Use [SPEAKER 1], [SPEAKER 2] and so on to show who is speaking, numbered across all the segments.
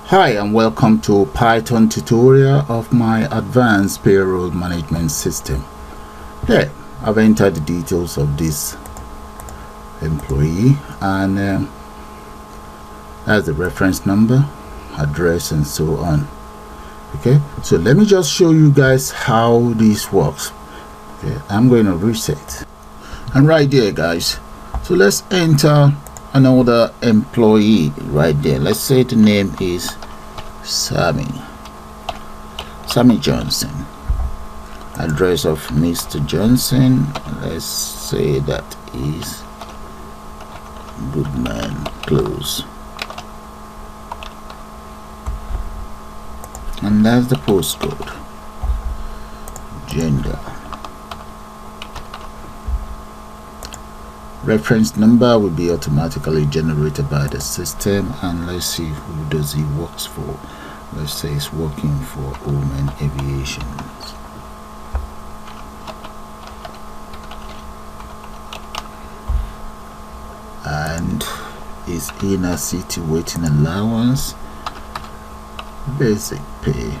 [SPEAKER 1] Hi and welcome to Python tutorial of my advanced payroll management system. There, I've entered the details of this employee and that's the reference number, address and so on. Okay, so let me just show you guys how this works. Okay, I'm going to reset and right there guys, so let's enter another employee right there. Let's say the name is Sammy Johnson. Address of Mr. Johnson, let's say that is Goodman Close, and that's the postcode. Gender, reference number will be automatically generated by the system, and let's see who does he works for. Let's say it's working for Omen Aviation. And his inner city waiting allowance, basic pay,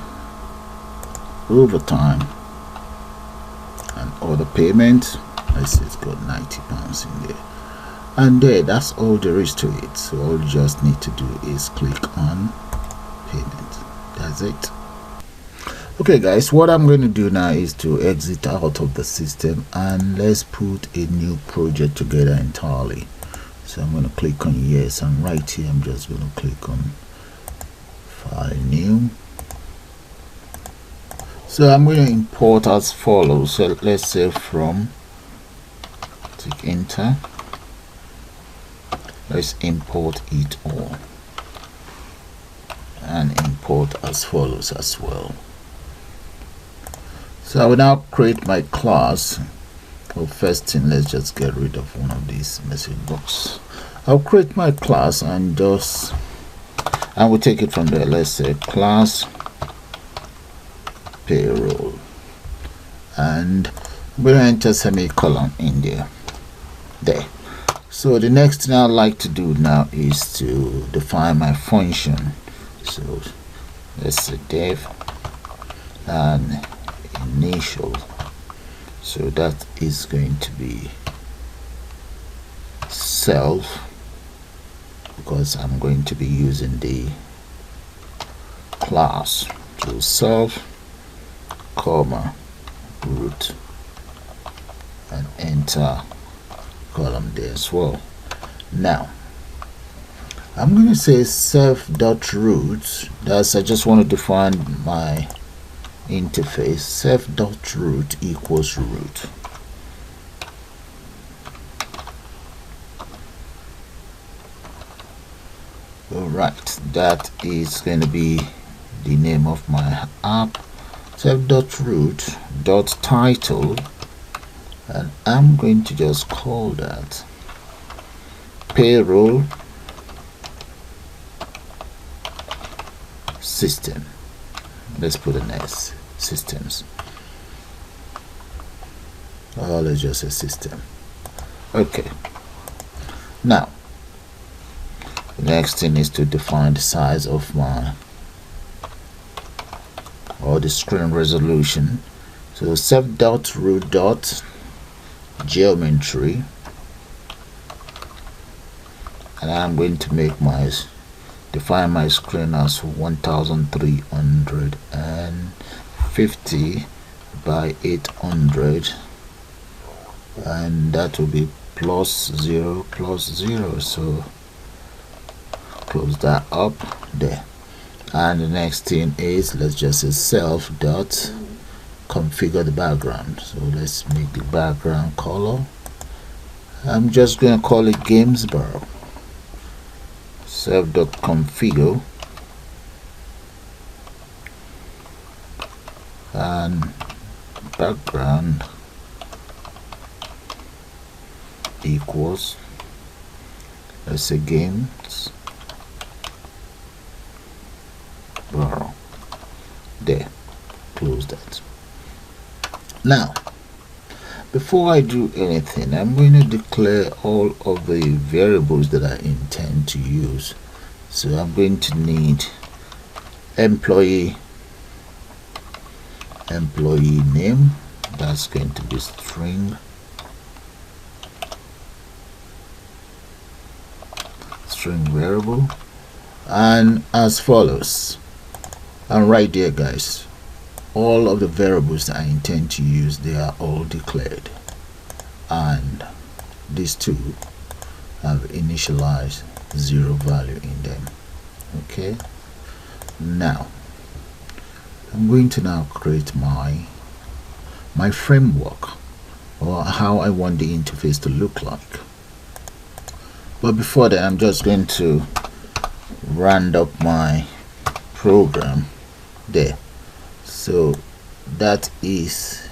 [SPEAKER 1] overtime, and other payment. Let's say it's got £90 in there. And there, that's all there is to it. So all you just need to do is click on payment. That's it. Okay guys, what I'm going to do now is to exit out of the system and let's put a new project together entirely. So I'm going to click on yes, and right here I'm just going to click on file new. So I'm going to import as follows. So let's say from, click enter, let's import it all and import as follows as well. So I will now create my class. Well, first thing, let's just get rid of one of these message box. I'll create my class and just, I will take it from there. Let's say class payroll, and we'll enter semicolon in there. So the next thing I'd like to do now is to define my function. So let's say dev and initial, so that is going to be self, because I'm going to be using the class. So self, comma, root, and enter column there as well. Now I'm going to say self.root. That's, I just want to define my interface. Self.root equals root. Alright, that is going to be the name of my app. Self.root.title, and I'm going to just call that payroll system. Let's put an S, systems. Oh, let's just say system. Okay, now the next thing is to define the size of my, or the screen resolution. So self.root.geometry, and I'm going to make my, define my screen as 1350 by 800, and that will be +0 +0. So close that up there. And the next thing is, let's just say self dot configure the background. So let's make the background color, I'm just going to call it Gamesboro. Self.configure and background equals, let's say games borrow. There, close that. Now before I do anything, I'm going to declare all of the variables that I intend to use. So I'm going to need employee name, that's going to be string variable, and as follows. And right there, guys, all of the variables that I intend to use, they are all declared, and these two have initialized 0 value in them. Okay, now I'm going to now create my framework, or how I want the interface to look like. But before that, I'm just going to round up my program there. So that is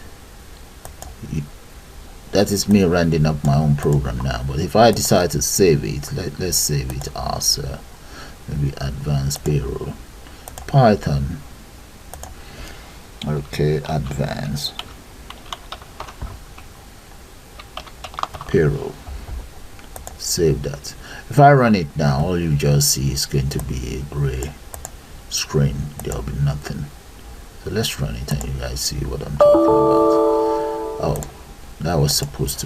[SPEAKER 1] me rounding up my own program now. But if I decide to save it, let's save it as maybe advanced payroll Python. Okay, advanced payroll. Save that. If I run it now, all you just see is going to be a gray screen. There'll be nothing. So let's run it and you guys see what I'm talking about. Oh, that was supposed to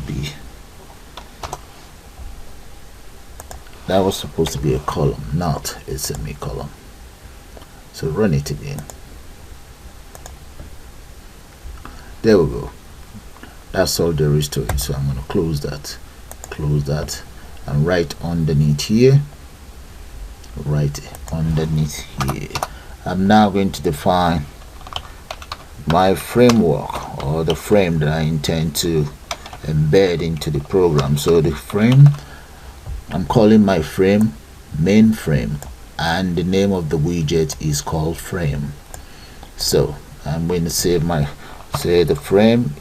[SPEAKER 1] be a column, not a semicolon. So run it again. There we go. That's all there is to it. So I'm going to close that, and right underneath here, I'm now going to define my framework, or the frame that I intend to embed into the program. So the frame, I'm calling my frame main frame, and the name of the widget is called frame. So I'm going to say the frame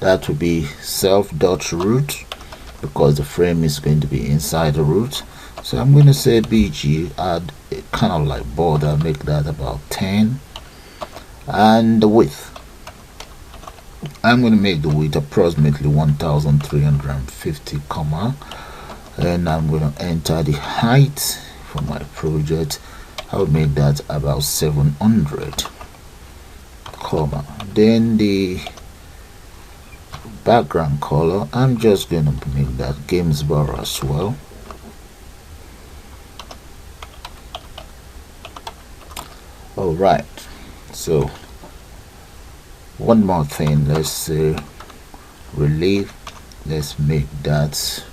[SPEAKER 1] that will be self.root, because the frame is going to be inside the root. So I'm going to say bg, add a kind of like border, make that about 10, and the width, I'm going to make the width approximately 1350, comma, and I'm going to enter the height for my project. I will make that about 700, comma. Then the background color, I'm just going to make that Gainsborough as well. Alright, so one more thing, let's say relief, let's make that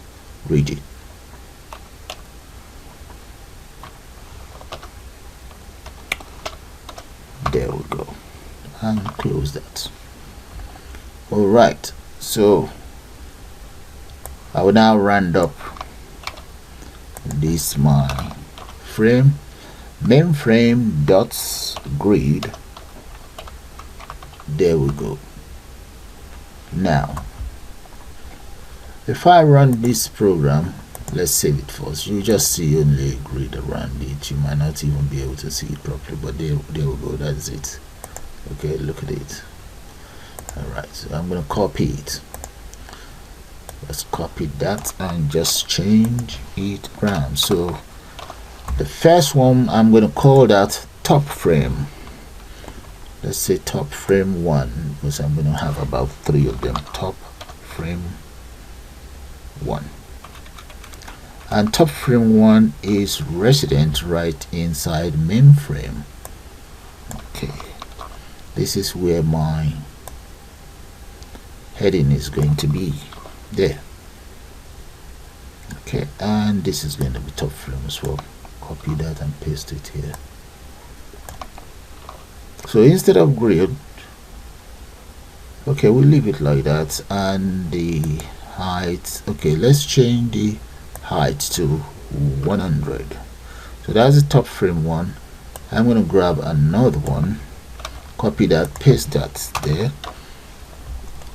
[SPEAKER 1] rigid. There we go, and close that. Alright, so I will now round up this my frame mainframe dots grid. There we go. Now if I run this program, let's save it first. You just see only a grid around it. You might not even be able to see it properly, but there we go. That's it. Okay, look at it. Alright, so I'm going to copy it. Let's copy that and just change it around. So the first one, I'm going to call that top frame. Let's say top frame 1, because I'm going to have about 3 of them. Top frame 1. And top frame 1 is resident right inside mainframe. Okay, this is where my heading is going to be there. Okay, and this is going to be top frame as well. Copy that and paste it here. So instead of grid, okay, we'll leave it like that. And the height, okay, let's change the height to 100. So that's the top frame 1. I'm going to grab another one, copy that, paste that there.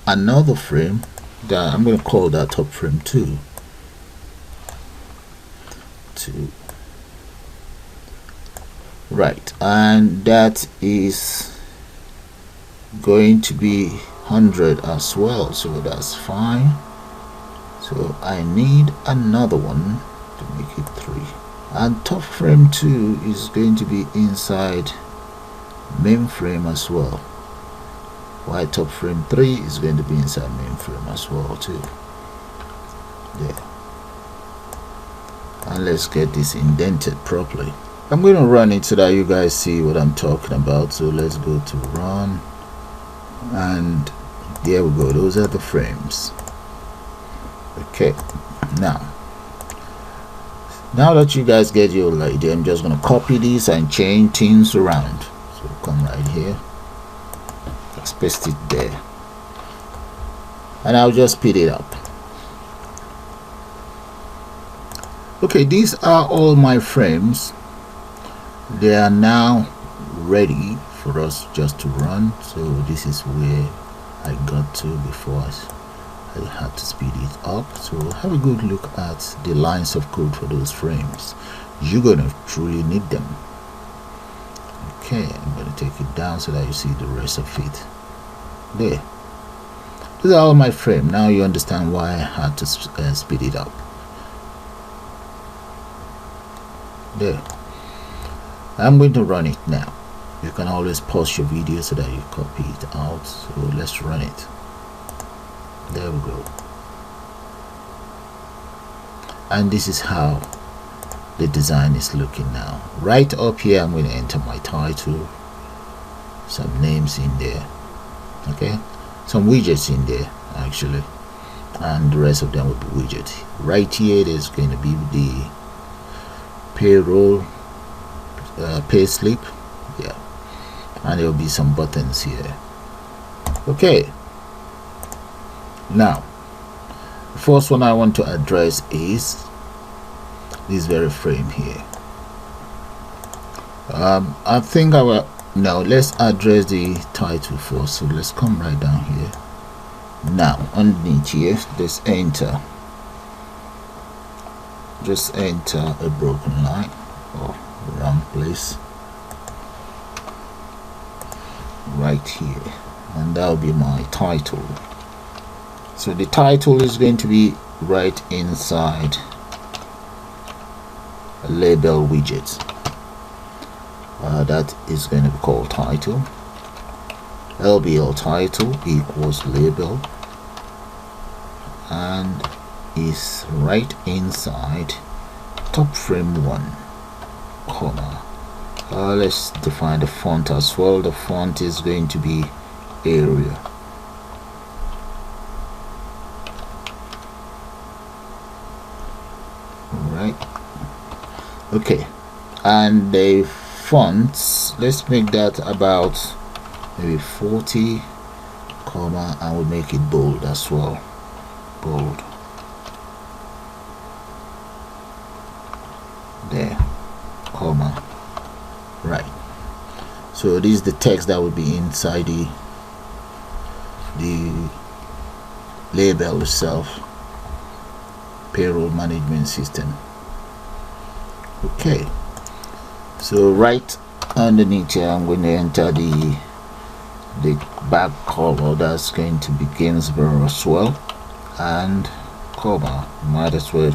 [SPEAKER 1] Another frame that I'm going to call that top frame 2. Right, and that is going to be 100 as well, so that's fine. So I need another one to make it 3. and top frame 2 is going to be inside mainframe as well, while top frame 3 is going to be inside mainframe as well too. There. And let's get this indented properly. I'm going to run it so that you guys see what I'm talking about. So let's go to run, and there we go. Those are the frames. Okay, now that you guys get your idea, I'm just going to copy this and change things around. So come right here, let's paste it there, and I'll just speed it up. Okay, these are all my frames. They are now ready for us just to run. So this is where I got to before I had to speed it up. So have a good look at the lines of code for those frames. You're gonna truly need them. Okay, I'm gonna take it down so that you see the rest of it. There. These are all my frame. Now you understand why I had to speed it up. There. I'm going to run it now. You can always pause your video so that you copy it out. So let's run it. There we go. And this is how the design is looking now. Right up here, I'm going to enter my title, some names in there, okay, some widgets in there actually, and the rest of them will be widgets. Right here there's going to be the payroll pay slip, yeah, and there will be some buttons here. Okay, now the first one I want to address is this very frame here. I think I will now let's address the title first. So let's come right down here. Now underneath here, just enter a broken line or wrong place right here, and that will be my title. So the title is going to be right inside a label widget. That is going to be called title. LBL title equals label, and is right inside top frame 1, comma. Let's define the font as well. The font is going to be Arial. Right. Okay, and the fonts, let's make that about maybe 40, comma, and we'll make it bold as well. Bold. There, comma. Right. So this is the text that will be inside the label itself. Payroll management system. Okay, so right underneath here I'm going to enter the back color that's going to be Gainsborough as well, and comma, might as well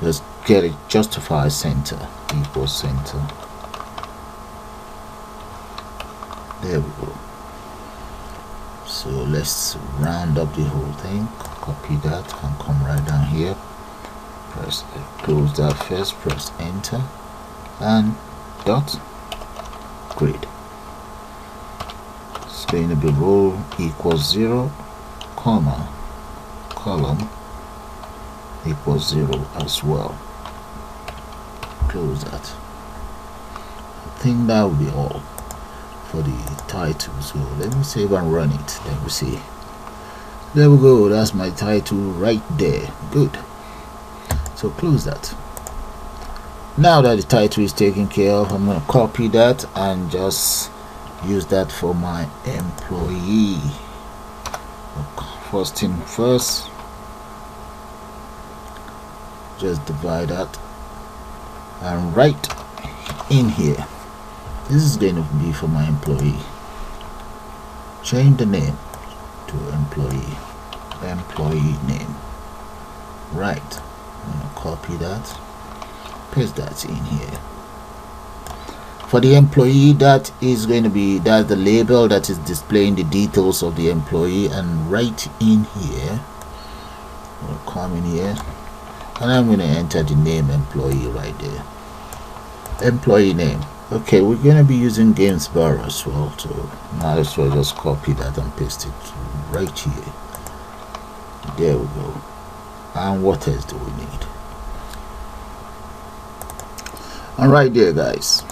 [SPEAKER 1] just get it justify center equals center. There we go. So let's round up the whole thing, copy that and come right down here, press close that first, press enter, and dot grid. It's going to be row equals 0, comma, column equals 0 as well. Close that. I think that will be all for the title. So let me save and run it. Let me see. There we go. That's my title right there. Good. So close that. Now that the title is taken care of, I'm going to copy that and just use that for my employee. First thing first, just divide that, and right in here, this is going to be for my employee. Change the name to employee name. Right, I'm going to copy that paste that in here. For the employee, that is going to be, that's the label that is displaying the details of the employee, and right in here I'll come in here and I'm going to enter the name employee right there, employee name. Okay, we're going to be using Gainsborough as well, so might as well just copy that and paste it right here. There we go. And what else do we need? And right there, guys.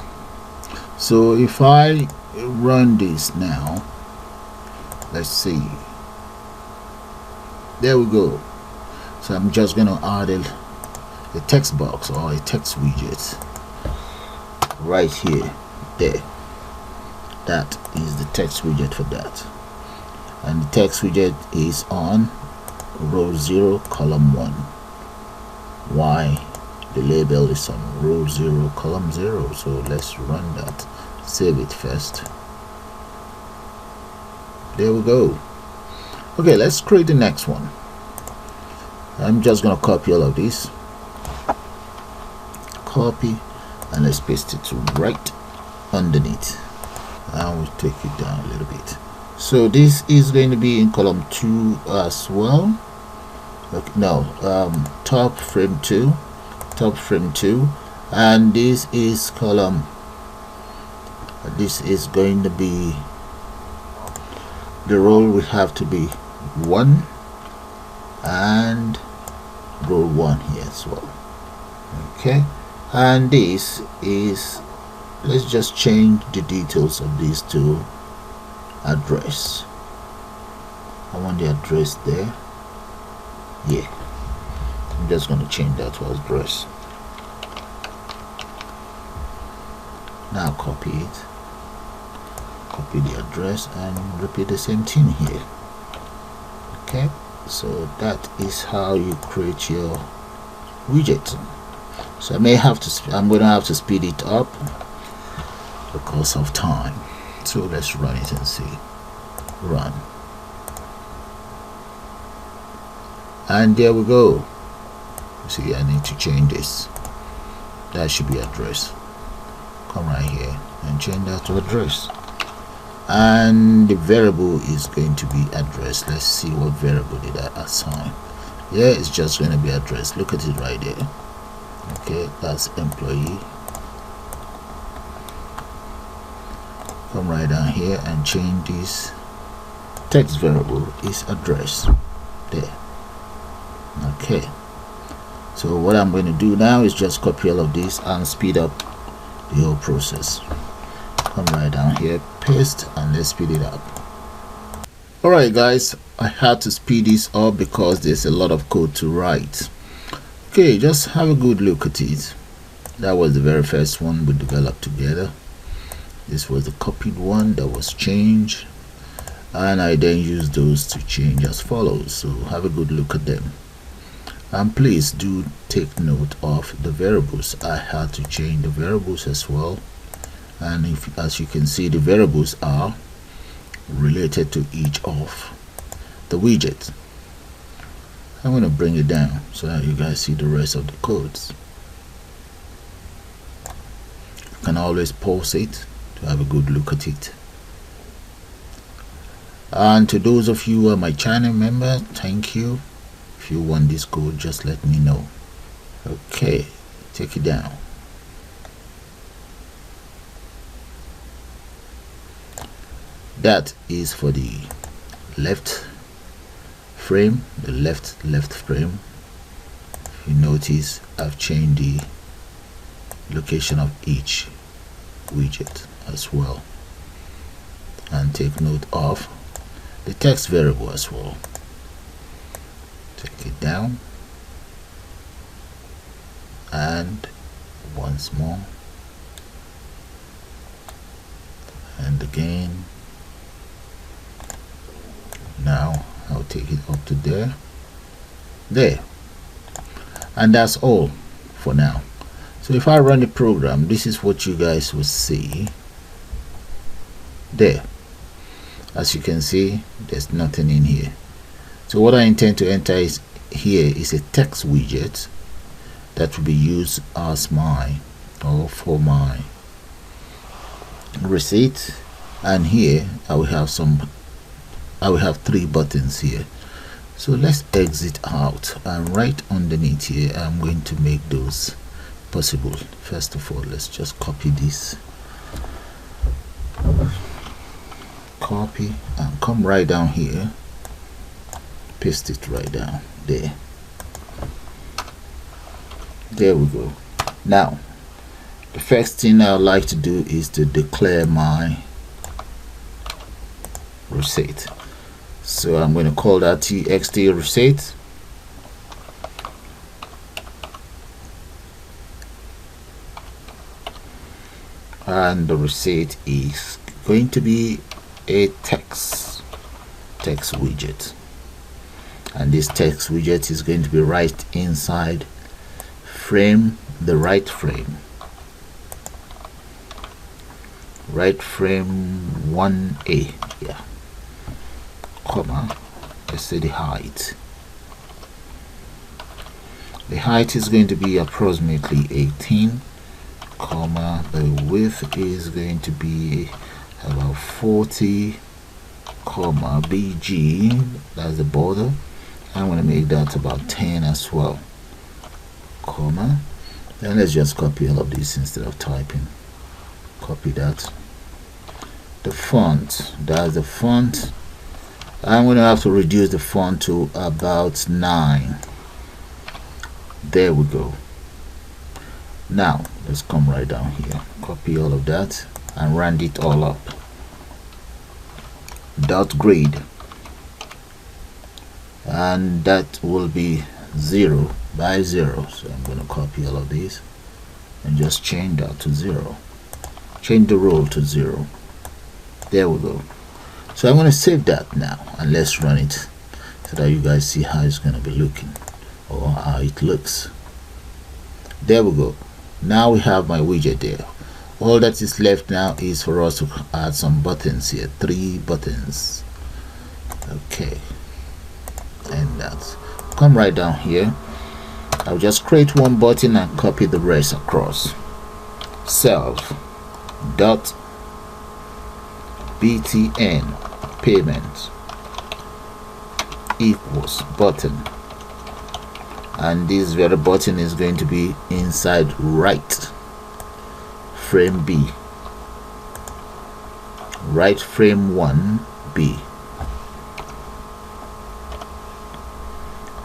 [SPEAKER 1] So if I run this now, let's see, there we go. So I'm just going to add a text box or a text widget right here. There, that is the text widget for that, and the text widget is on row 0 column 1. Why? The label is on row 0 column 0. So let's run that. Save it first. There we go. Okay, let's create the next one. I'm just gonna copy all of this, copy, and let's paste it right underneath, and we'll take it down a little bit. So this is going to be in column 2 as well. Okay, no, top frame 2, and this is column, this is going to be, the row will have to be 1 and row 1 here as well. Okay, and this is, let's just change the details of these to address. I want the address there. Yeah, I'm just going to change that to address. Now copy it, copy the address, and repeat the same thing here. Okay, so that is how you create your widget. So I may have to, I'm going to have to speed it up because of time. So let's run it and see. Run. And there we go. See, I need to change this. That should be address. Come right here and change that to address. And the variable is going to be address. Let's see what variable did I assign. Yeah, it's just going to be address. Look at it right there. Okay, that's employee. Come right down here and change this text variable is address there. Okay, so what I'm going to do now is just copy all of this and speed up the whole process. Come right down here, paste, and let's speed it up. Alright guys, I had to speed this up because there's a lot of code to write. Okay, just have a good look at it. That was the very first one we developed together. This was the copied one that was changed, and I then used those to change as follows. So have a good look at them, and please do take note of the variables. I had to change the variables as well, and if, as you can see, the variables are related to each of the widget. I'm going to bring it down so that you guys see the rest of the codes. You can always pause it to have a good look at it. And to those of you who are my channel member, thank you. If you want this code, just let me know. Okay, take it down. That is for the left frame, the left frame. If you notice, I've changed the location of each widget as well, and take note of the text variable as well. Take it down, and once more, and again. Now I'll take it up to there, and that's all for now. So if I run the program, this is what you guys will see there. As you can see, there's nothing in here. So what I intend to enter is here is a text widget, that will be used as my or for my receipt. And here I will have 3 buttons here. So let's exit out, and right underneath here I'm going to make those possible. First of all, let's just copy this, copy, and come right down here, paste it right down there. There we go. Now the first thing I would like to do is to declare my receipt. So I'm going to call that txt receipt, and the receipt is going to be a text widget, and this text widget is going to be right inside the right frame 1a, yeah, comma, let's say the height is going to be approximately 18, comma, the width is going to be about 40, comma, bg, that's the border. I'm going to make that about 10 as well, comma. Then let's just copy all of this instead of typing. Copy that. The font, that's the font. I'm going to have to reduce the font to about 9. There we go. Now let's come right down here, copy all of that and round it all up. Dot grade, and that will be 0 by 0. So I'm going to copy all of these and just change that to 0. Change the row to 0. There we go. So I'm going to save that now, and let's run it so that you guys see how it's going to be looking, or how it looks. There we go. Now we have my widget there. All that is left now is for us to add some buttons here, 3 buttons. Okay, and that's, come right down here. I'll just create 1 button and copy the rest across. Self dot btn payment equals button, and this very button is going to be inside right frame B, right frame 1B,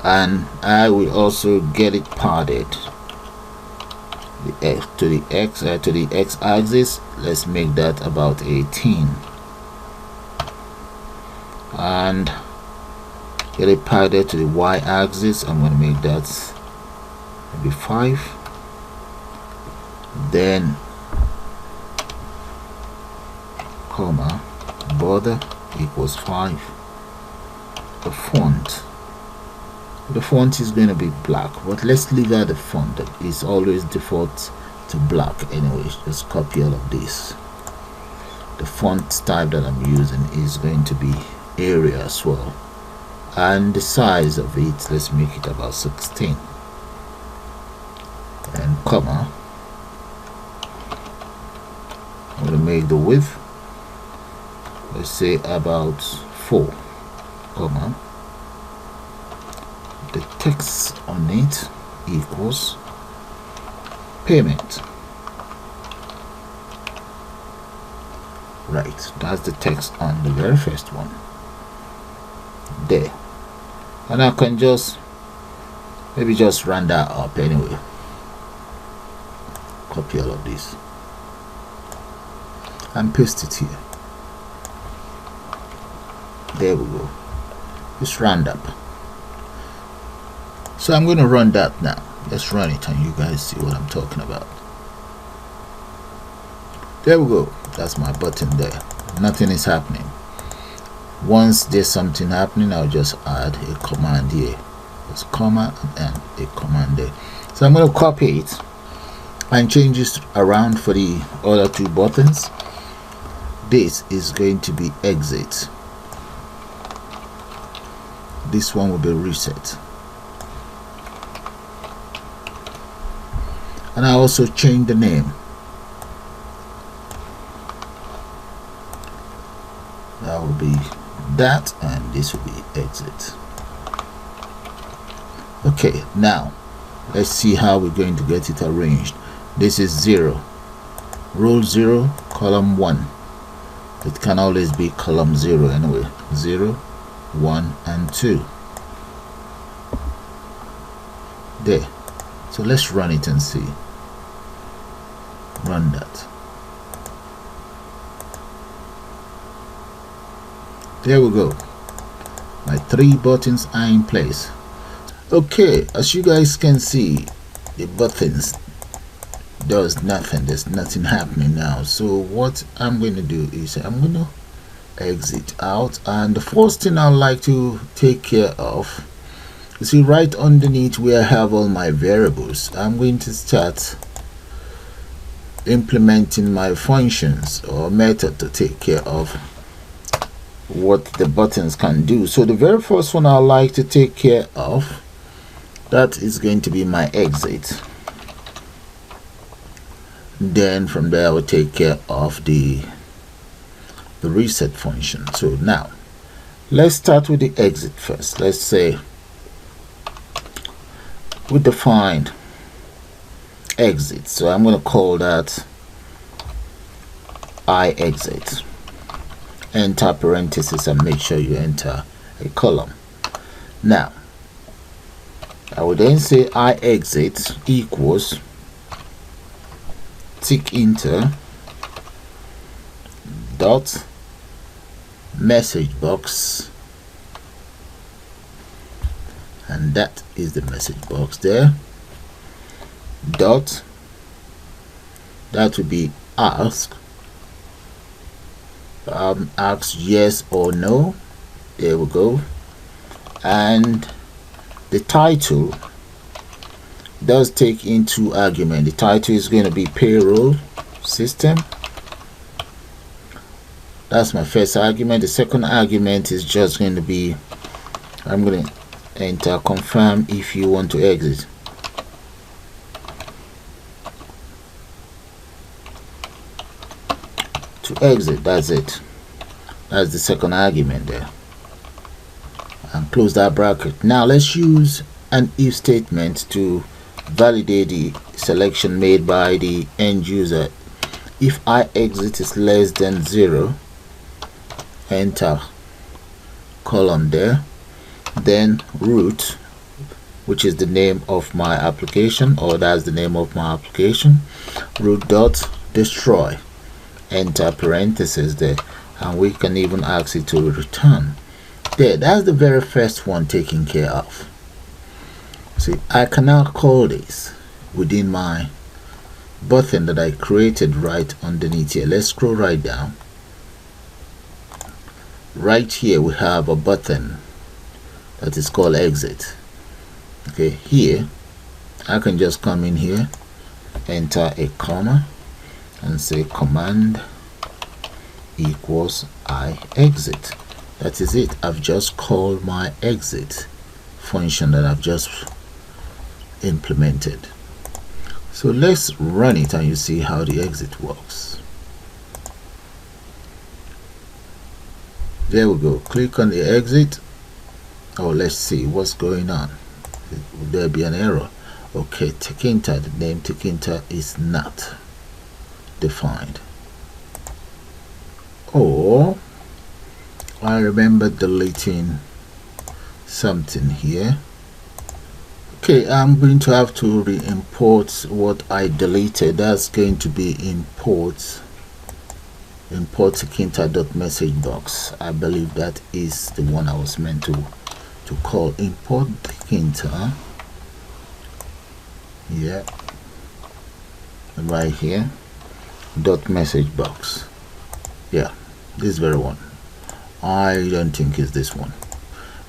[SPEAKER 1] and I will also get it padded to the x-axis. Let's make that about 18, and get it padded to the y-axis. I'm going to make that maybe 5. Then comma, border equals 5. The font is going to be black, but let's leave out the font that is always default to black anyways. Just copy all of this. The font type that I'm using is going to be Arial as well, and the size of it, let's make it about 16, and comma, I'm going to make the width, let's say about 4, comma, the text on it equals payment. Right, that's the text on the very first one there, and I can just maybe just run that up anyway. Copy all of this and paste it here. There we go. Just round up. So I'm going to run that now. Let's run it and you guys see what I'm talking about. There we go. That's my button there. Nothing is happening. Once there's something happening, I'll just add a command here. Just comma and a command there. So I'm going to copy it and change this around for the other 2 buttons. This is going to be exit. This one will be reset. and I also change the name. That will be that, and this will be exit. Okay, now let's see how we're going to get it arranged. This is 0, row 0, column 1. It can always be column 0 anyway. 0, 1, and 2. There. So let's run it and see. Run that. There we go. My 3 buttons are in place. Okay, as you guys can see, the buttons does nothing. There's nothing happening now. So what I'm going to do is I'm going to exit out, and the first thing I'd like to take care of, you see right underneath where I have all my variables, I'm going to start implementing my functions or method to take care of what the buttons can do. So the very first one I like to take care of, that is going to be my exit. Then from there I will take care of the reset function. So now let's start with the exit first. Let's say we define exit, so I'm going to call that I exit. Enter parenthesis and make sure you enter a column. Now I will then say I exit equals tick enter dot message box, and that is the message box there. Dot, that would be ask. Ask yes or no. There we go. And the title does take into argument. The title is going to be payroll system. That's my first argument. The second argument is just going to be, I'm going to enter confirm if you want to exit. To exit, that's it. That's the second argument there. And close that bracket. Now let's use an if statement to validate the selection made by the end user. If I exit is less than 0, enter column there, then root, which is the name of my application, or that's the name of my application, root dot destroy, enter parenthesis there, and we can even ask it to return. There, that's the very first one taken care of. See, I can now call this within my button that I created right underneath here. Let's scroll right down. Right here we have a button that is called exit. Okay, here I can just come in here, enter a comma, and say command equals I exit. That is it. I've just called my exit function that I've just implemented. So let's run it and you see how the exit works. There we go. Click on the exit. Oh, let's see what's going on. Would there be an error? Okay, Tikinta, the name Tikinta is not defined. Or I remember deleting something here. Okay, I'm going to have to re-import what I deleted. That's going to be import Tikinta.messageBox. I believe that is the one I was meant to call import Tikinta. Yeah, right here, dot message box. Yeah, this very one. I don't think it's this one,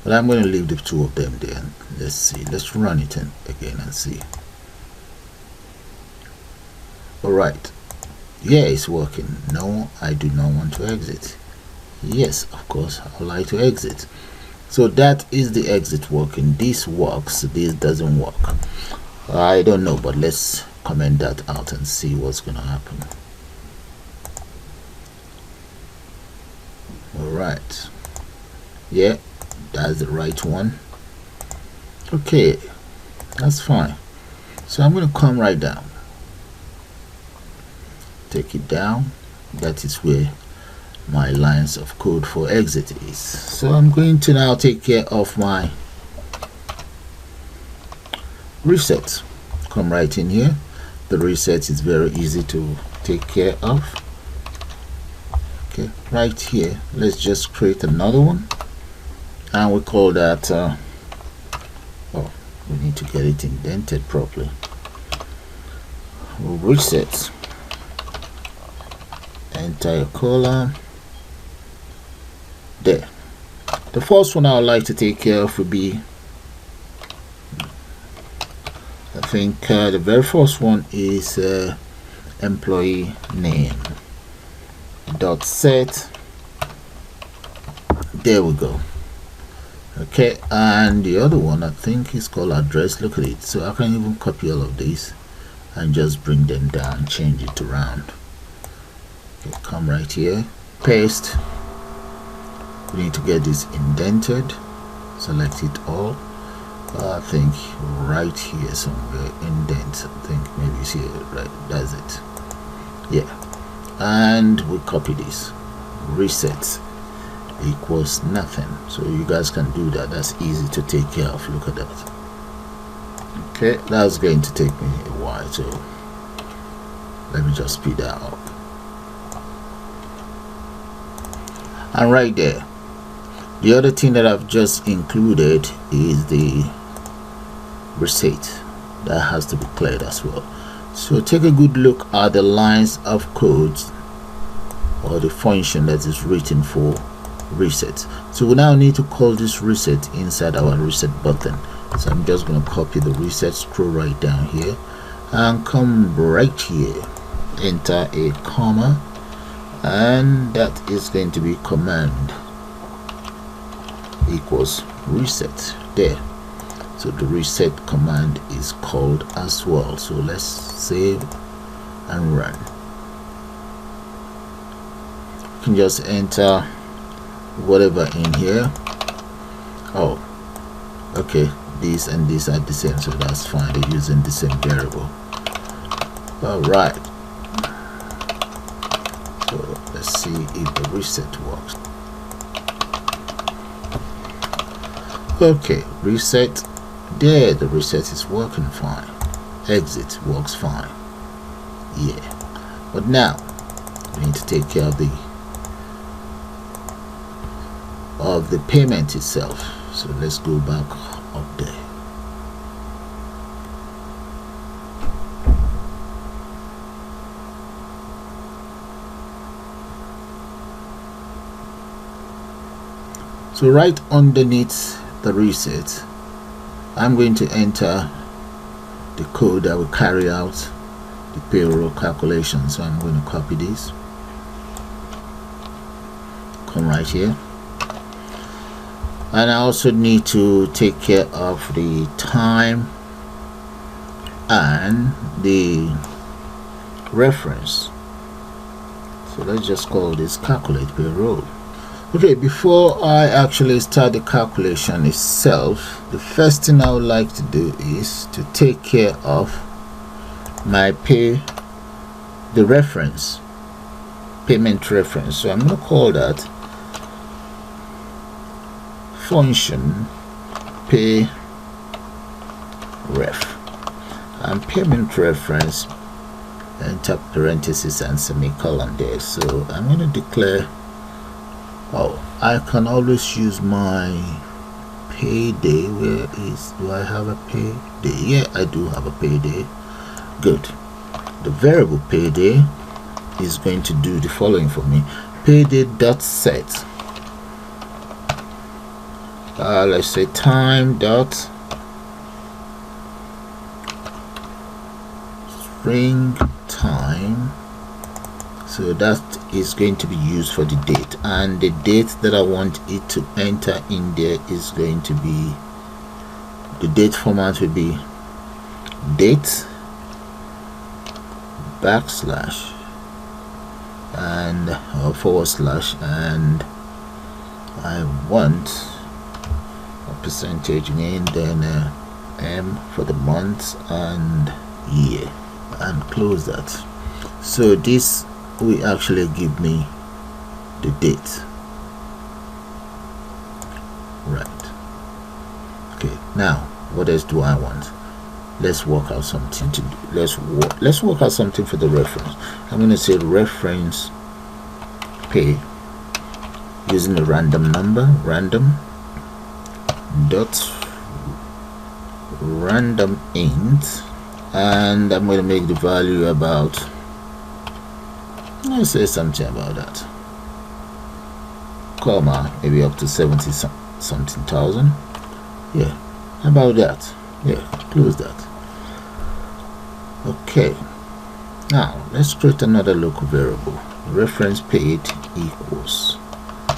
[SPEAKER 1] but I'm going to leave the two of them there. Let's see, let's run it again and see. All right, yeah, it's working. No, I do not want to exit. Yes, of course I would like to exit. So that is the exit working. This works, this doesn't work. I don't know, but let's comment that out and see what's going to happen. All right, yeah, that's the right one. Okay, that's fine. So I'm going to come right down, take it down. That is where my lines of code for exit is. So I'm going to now take care of my reset. Come right in here. The reset is very easy to take care of. Okay, right here, let's just create another one, and we call that oh, we need to get it indented properly. We'll reset, enter a column there. The first one I would like to take care of would be, I think the very first one is employee name dot set. There we go. Okay, and the other one I think is called address. Look at it. So I can even copy all of these and just bring them down, change it around. Okay, come right here, paste. We need to get this indented. Select it all. I think right here somewhere, indent. I think maybe it's here, right? That's it. Yeah, and we copy this. Reset equals nothing. So you guys can do that. That's easy to take care of. Look at that. Okay, that's going to take me a while, so let me just speed that up. And right there, the other thing that I've just included is the receipt. That has to be cleared as well. So take a good look at the lines of code or the function that is written for reset. So we now need to call this reset inside our reset button. So I'm just going to copy the reset, scroll right down here and come right here, enter a comma, and that is going to be command equals reset there. So the reset command is called as well. So let's save and run. You can just enter whatever in here. Oh, okay, these and these are the same, so that's fine. They're using the same variable. All right, so let's see if the reset works. Okay, reset there. The reset is working fine. Exit works fine. Yeah, but now we need to take care of the payment itself. So let's go back up there. So right underneath the reset, I'm going to enter the code that will carry out the payroll calculation. So I'm going to copy this, come right here, and I also need to take care of the time and the reference. So let's just call this calculate payroll. Okay, before I actually start the calculation itself, the first thing I would like to do is to take care of my the reference, payment reference. So I'm going to call that function pay ref, and payment reference, enter parentheses and semicolon there. So I'm going to declare, oh, I can always use my payday. Where is, do I have a payday? Yeah, I do have a payday. Good. The variable payday is going to do the following for me. Payday dot set, let's say time dot string time. So that is going to be used for the date, and the date that I want it to enter in there is going to be, the date format will be date backslash and forward slash, and I want a percentage name, then M for the month and year, and close that. So this will actually give me the date, right? Okay, now what else do I want? Let's work out something to do. Let's work out something for the reference. I'm going to say reference pay using a random number, random dot random int, and I'm going to make the value about, let's say something about that, comma, maybe up to 70 something thousand. Yeah, about that. Yeah, close that. Okay, now let's create another local variable, reference paid equals.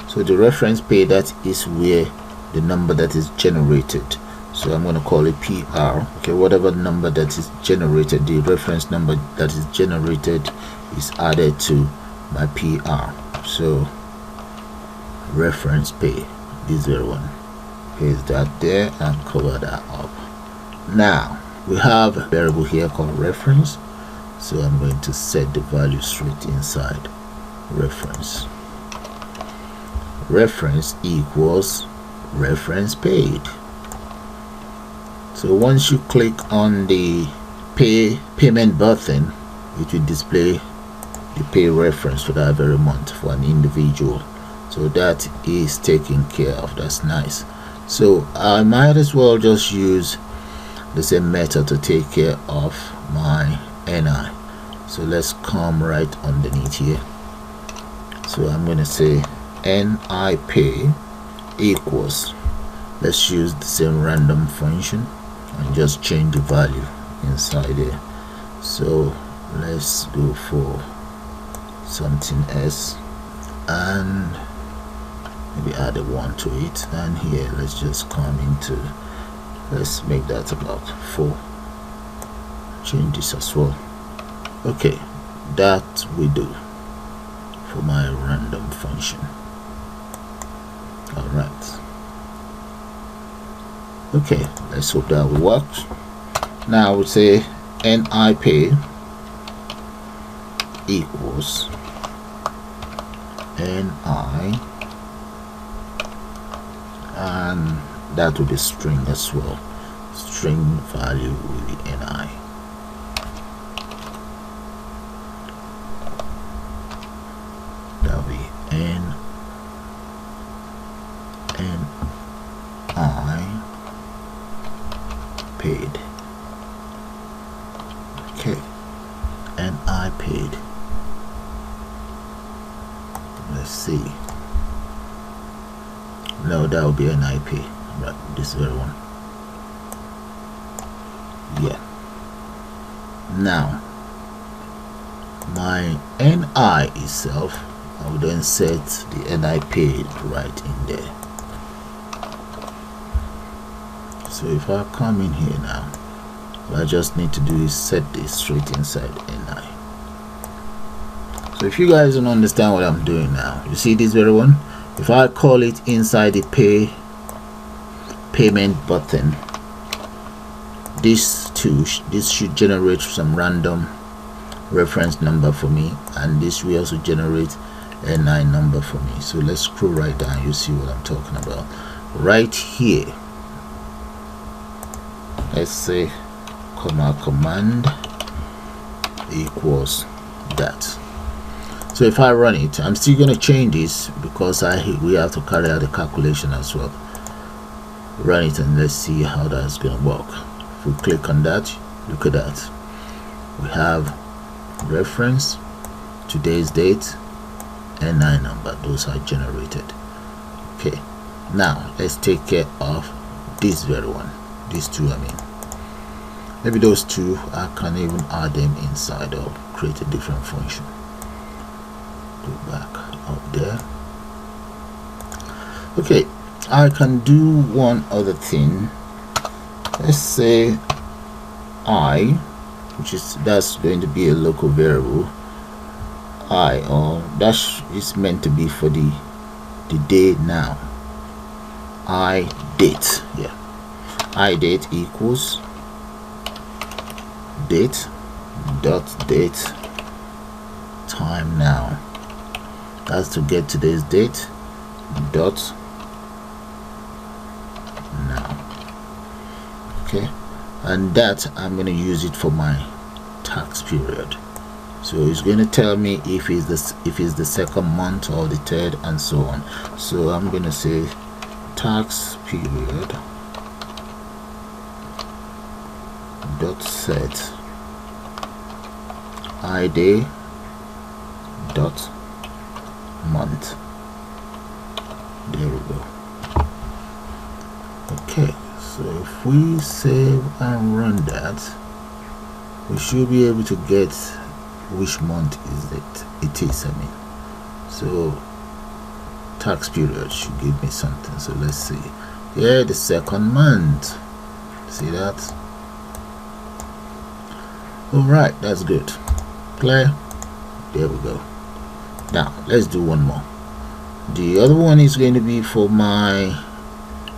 [SPEAKER 1] So the reference paid, that is where the number that is generated, so I'm going to call it PR. Okay, whatever number that is generated, the reference number that is generated is added to my PR. So reference pay, this very one, paste that there and cover that up. Now we have a variable here called reference, so I'm going to set the value straight inside reference. Reference equals reference paid. So once you click on the payment button, it will display the pay reference for that very month for an individual. So that is taken care of. That's nice. So I might as well just use the same method to take care of my NI. So let's come right underneath here. So I'm going to say NI pay equals, let's use the same random function and just change the value inside there. So let's go for something else and maybe add a 1 to it, and here let's just come into, let's make that about 4. Change this as well. Okay, that we do for my random function. All right. Okay, let's hope that will work. Now I would say NI pay equals NI, and that will be string as well. String value will be NI. That will be NI paid. Okay, NI paid. Let's see. No, that will be NI pay. Right, this very one. Yeah. Now my NI itself, I will then set the NI paid right in there. So if I come in here now, what I just need to do is set this straight inside NI. So if you guys don't understand what I'm doing now, you see this very one, if I call it inside the payment button, this should generate some random reference number for me, and this will also generate a NI number for me. So let's scroll right down, you see what I'm talking about. Right here, let's say command equals that. So if I run it, I'm still going to change this because we have to carry out the calculation as well. Run it and let's see how that's going to work. If we click on that, look at that, we have reference, today's date, and NI number. Those are generated. Okay, now let's take care of this very one, these two. I mean, maybe those two, I can even add them inside or create a different function. Go back up there. Okay, I can do one other thing. Let's say I that's going to be a local variable I, or that is meant to be for the day now. I date, yeah, I date equals date dot date time now. That's to get today's date dot now. Okay, and that I'm going to use it for my tax period. So it's going to tell me if it's the second month or the third and so on. So I'm going to say tax period dot set id dot month. There we go. Okay, so if we save and run that, we should be able to get which month it is. I mean, so tax period should give me something. So let's see. Yeah, the second month. See that? All right, that's good. Clear? There we go. Now let's do one more. The other one is going to be for my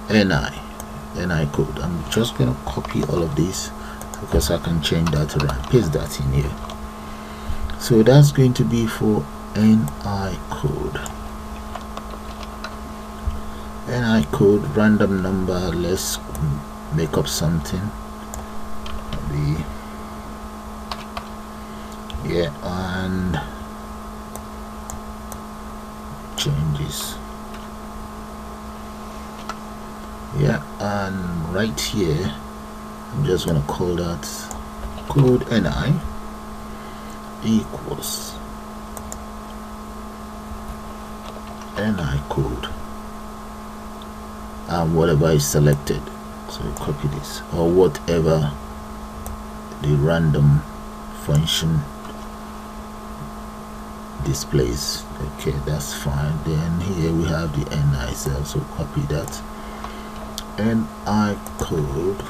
[SPEAKER 1] NI code. I'm just going to copy all of this because I can change that around, paste that in here. So that's going to be for NI code. NI code random number. Let's make up something. Maybe, yeah, and changes. Yeah, and right here I'm just going to call that code NI equals NI code and whatever is selected. So copy this, or whatever the random function displays. Okay, that's fine. Then here we have the NI cell, so copy that. NI code.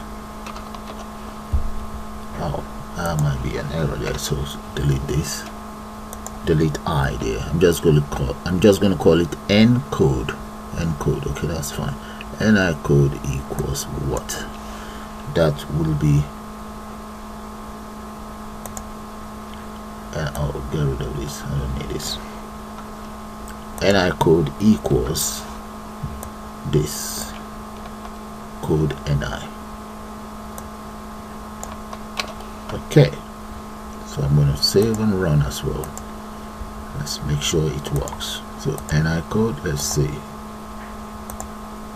[SPEAKER 1] Oh, that might be an error there, so delete this. Delete I there. I'm just going to call it N code. N code. Okay, that's fine. NI code equals what? That will be, oh, get rid of this. I don't need this. NI code equals this code NI. Okay, so I'm going to save and run as well. Let's make sure it works. So NI code, let's see.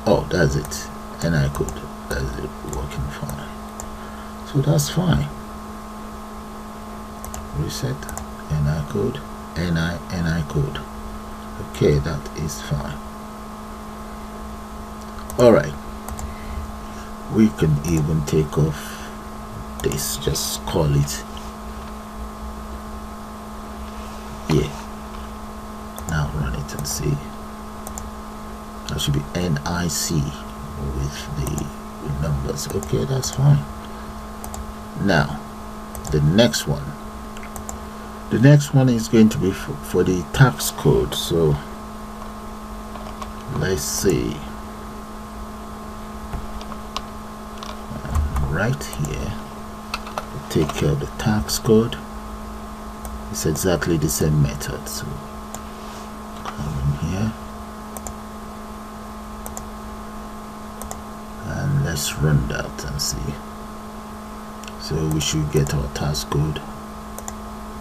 [SPEAKER 1] Oh, that's it. NI code, that's it, working fine. So that's fine. Reset NI code, NI code. Okay, that is fine. All right, we can even take off this, just call it, yeah. Now run it and see. That should be NIC with the numbers. Okay, that's fine. Now the next one is going to be for the tax code. So let's see, right here, take care of the tax code. It's exactly the same method. So come in here and let's run that and see. So we should get our tax code.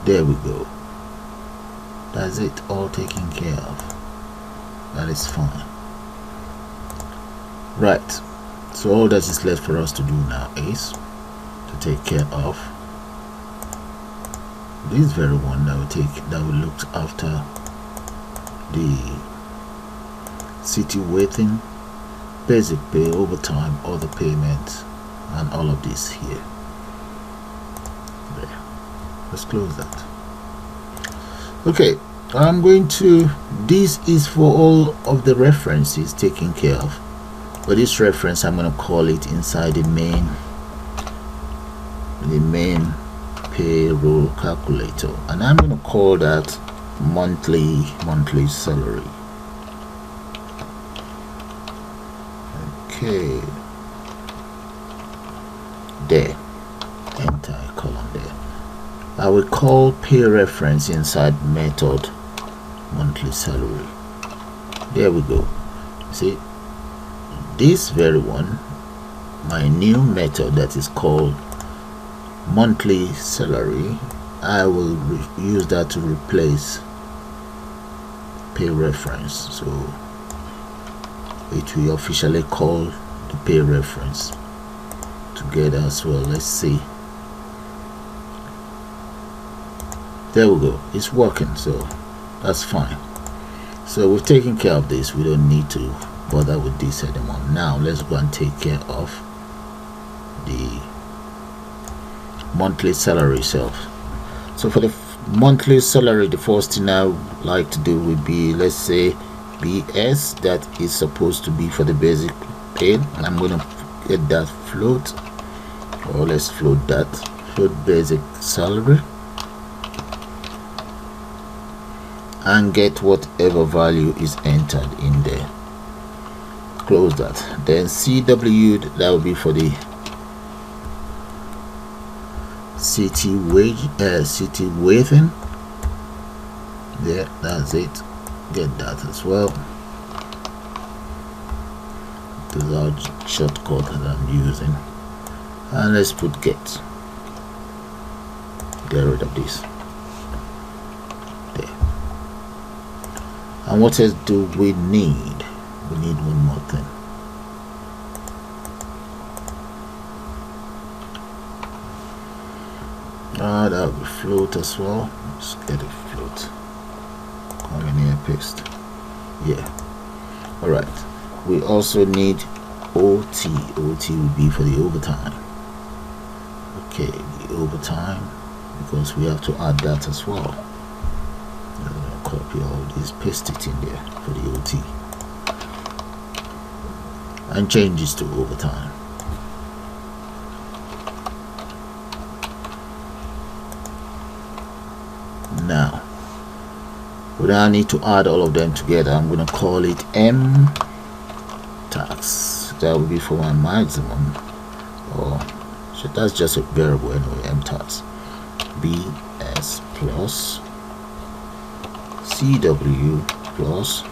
[SPEAKER 1] There we go. That's it, all taken care of. That is fine. Right, so all that is left for us to do now is to take care of this very one that will look after the city waiting, basic pay, overtime, other payments, and all of this here. There. Let's close that. Okay, I'm going to, this is for all of the references taken care of, but this reference I'm going to call it inside the main payroll calculator, and I'm going to call that monthly salary. Okay, there, enter a column there. I will call pay reference inside method monthly salary. There we go. See, this very one, my new method that is called monthly salary, I will use that to replace pay reference, so it will officially call the pay reference together as well. Let's see. There we go, it's working, so that's fine. So we've taken care of this. We don't need to bother with this anymore. Now let's go and take care of the monthly salary itself. So for the monthly salary, the first thing I would like to do would be, let's say, BS, that is supposed to be for the basic pay. I'm going to get that float, or let's float that, float basic salary, and get whatever value is entered in there. Close that. Then CW, that will be for the CT wage, CT weighting. There, that's it. Get that as well. The large shortcut that I'm using, and let's put get. Get rid of this. There. And what else do we need? We need one more thing. That will be float as well. Let's get a float. Come in here, paste. Yeah. Alright. We also need OT. OT will be for the overtime. Okay, the overtime, because we have to add that as well. I'm gonna copy all this, paste it in there for the OT, and change this to overtime. Now we now need to add all of them together. I'm going to call it M tax. That will be for my maximum, or so that's just a variable anyway. M tax BS plus CW plus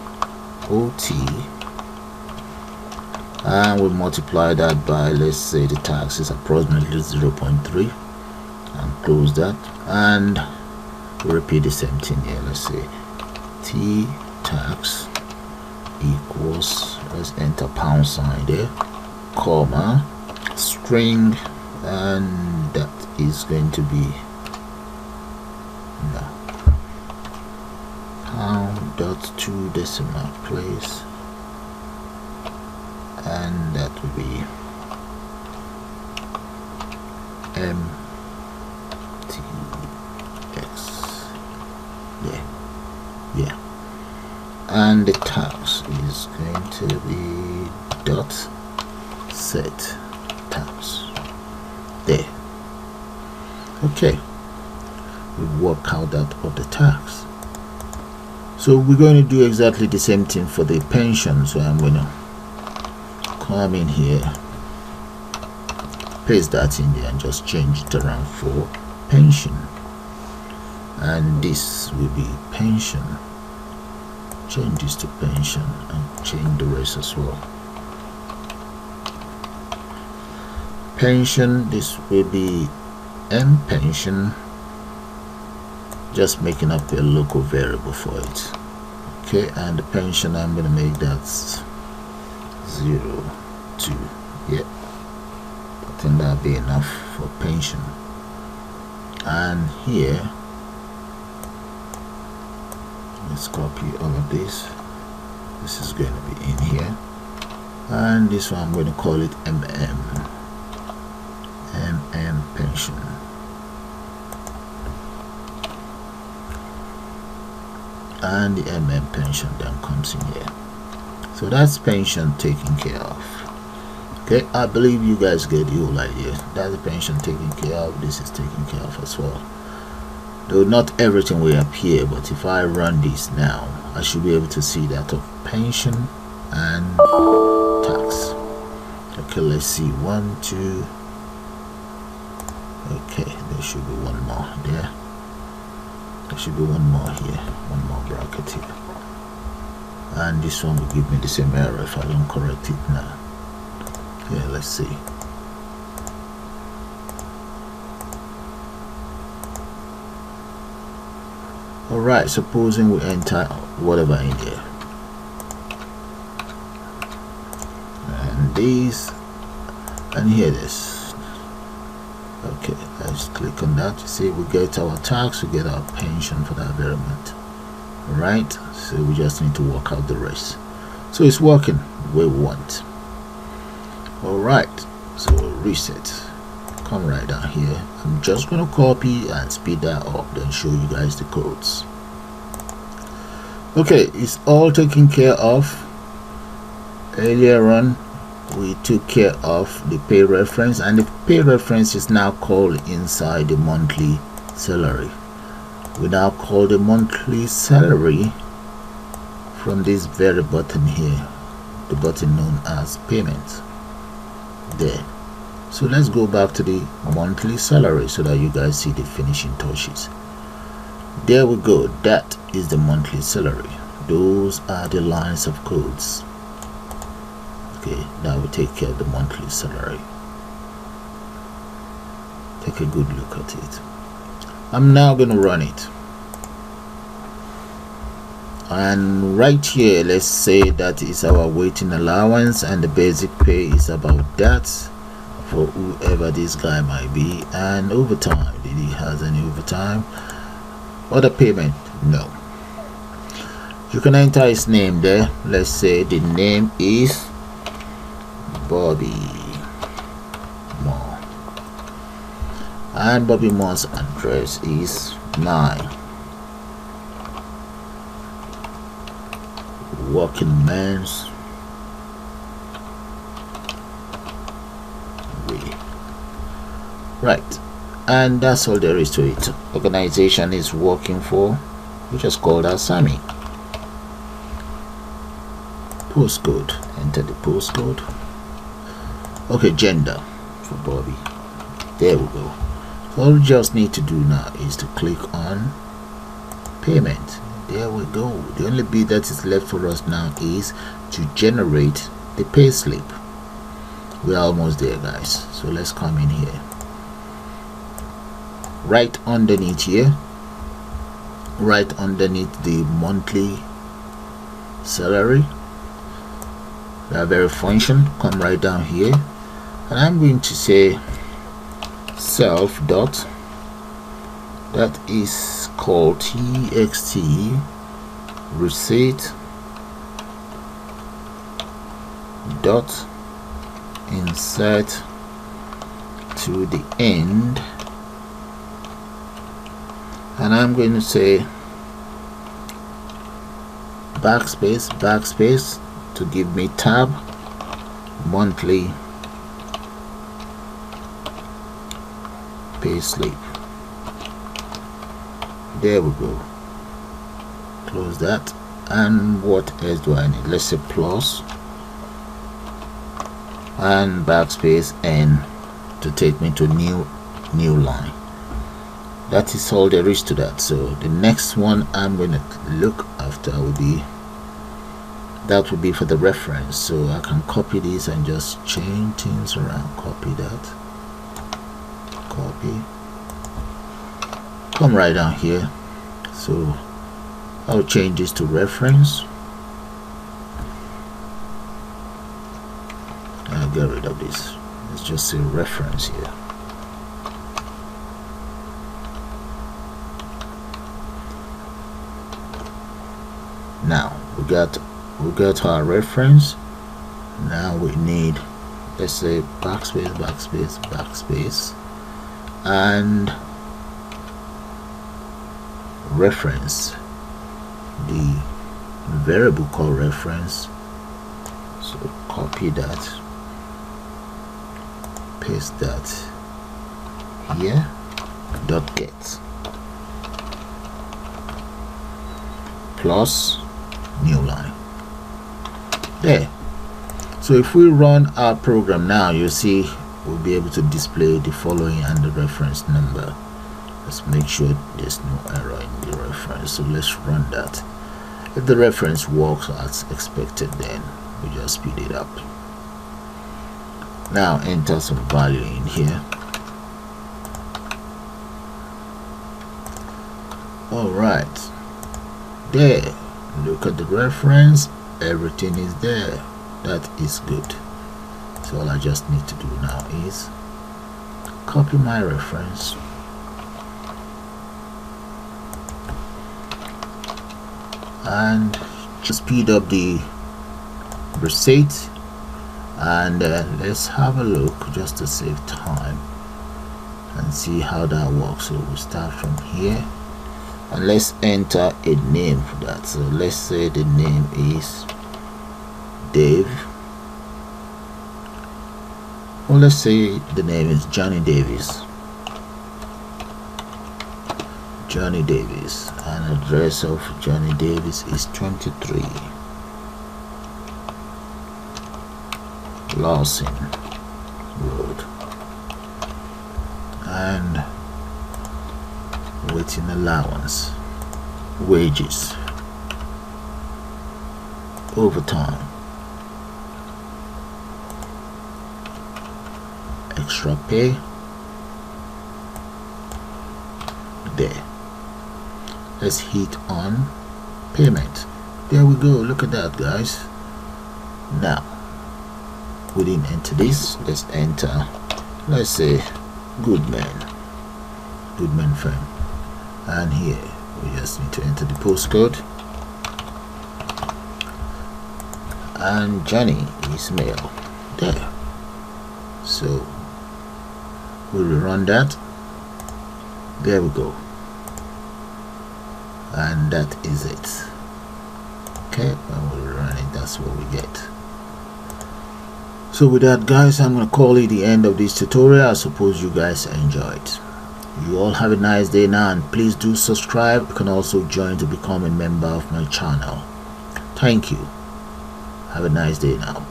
[SPEAKER 1] OT, and we multiply that by, let's say the tax is approximately 0.3, and close that, and repeat the same thing here. Let's say T tax equals, let's enter pound sign there, comma, string, and that is going to be pound dot 2 decimal place, and that will be yeah, and the tax is going to be dot set tax. There. Okay, we work out that of the tax. So we're going to do exactly the same thing for the pension. So I'm going to come in here, paste that in there, and just change it around for pension. And this will be pension. Change this to pension, and change the rest as well. Pension, this will be M pension, just making up a local variable for it. Okay, and the pension, I'm going to make that 0, 2. Yeah, I think that'll be enough for pension. And here, let's copy all of this. This is going to be in here, and this one I'm going to call it MM pension. And the pension then comes in here. So that's pension taken care of. Okay, I believe you guys get the whole idea. That's the pension taken care of. This is taken care of as well. Though not everything will appear, but if I run this now, I should be able to see that of pension and tax. Okay, let's see. 1, 2. Okay, there should be one more there. There should be one more here, one more bracket here. And this one will give me the same error if I don't correct it now. Yeah, let's see. Alright, supposing we enter whatever in there. And these, and here this. Okay, let's click on that. You see, we get our tax, we get our pension for that very month. Alright, so we just need to work out the rest. So it's working where we want. Alright, so reset. Come right down here. I'm just going to copy and speed that up, then show you guys the codes. Okay, it's all taken care of. Earlier on we took care of the pay reference, and the pay reference is now called inside the monthly salary. We now call the monthly salary from this very button here, the button known as payment. There. So let's go back to the monthly salary so that you guys see the finishing touches. There we go. That is the monthly salary. Those are the lines of codes. Okay, now we take care of the monthly salary. Take a good look at it. I'm now going to run it. And right here, let's say that is our waiting allowance, and the basic pay is about that for whoever this guy might be. And overtime, did he has any overtime? Other payment, no. You can enter his name there. Let's say the name is Bobby Moore, and Bobby Moore's address is 9 Working Men's Way. Right, and that's all there is to it. Organization is working for, we just called our Sammy. Postcode, enter the postcode. Okay, gender for Bobby. There we go. So all we just need to do now is to click on payment. There we go. The only bit that is left for us now is to generate the pay slip. We're almost there, guys. So let's come in here. Right underneath here, right underneath the monthly salary, that very function, come right down here, and I'm going to say self dot, that is called txt receipt dot insert to the end, and I'm going to say backspace to give me tab monthly pay slip. There we go. Close that. And what else do I need? Let's say plus and backspace N to take me to new line. That is all there is to that. So the next one I'm going to look after will be, that will be for the reference. So I can copy this and just change things around. Copy that, copy, come right down here. So I'll change this to reference. I'll get rid of this. Let's just say reference here. Now we got our reference. Now we need, let's say backspace and reference, the variable called reference. So copy that paste that here, dot get plus new line there. So if we run our program now, you'll see we'll be able to display the following and the reference number. Let's make sure there's no error in the reference. So let's run that. If the reference works as expected, then we just speed it up. Now enter some value in here. Alright, there, look at the reference, everything is there. That is good. So all I just need to do now is copy my reference and just speed up the receipt, and let's have a look just to save time and see how that works. So we'll start from here and let's enter a name for that. So let's say the name is Dave, or let's say the name is Johnny Davis. Johnny Davis, and address of Johnny Davis is 23 Lawson Road, and waiting allowance, wages, overtime, extra pay there. Let's hit on payment. There we go. Look at that, guys. Now we didn't enter this. Let's enter, let's say Goodman firm, and here we just need to enter the postcode, and Johnny is male there. So we'll rerun that. There we go, and that is it. Okay, when we run it, that's what we get. So with that, guys, I'm gonna call it the end of this tutorial. I suppose you guys enjoyed. You all have a nice day now, and please do subscribe. You can also join to become a member of my channel. Thank you. Have a nice day now.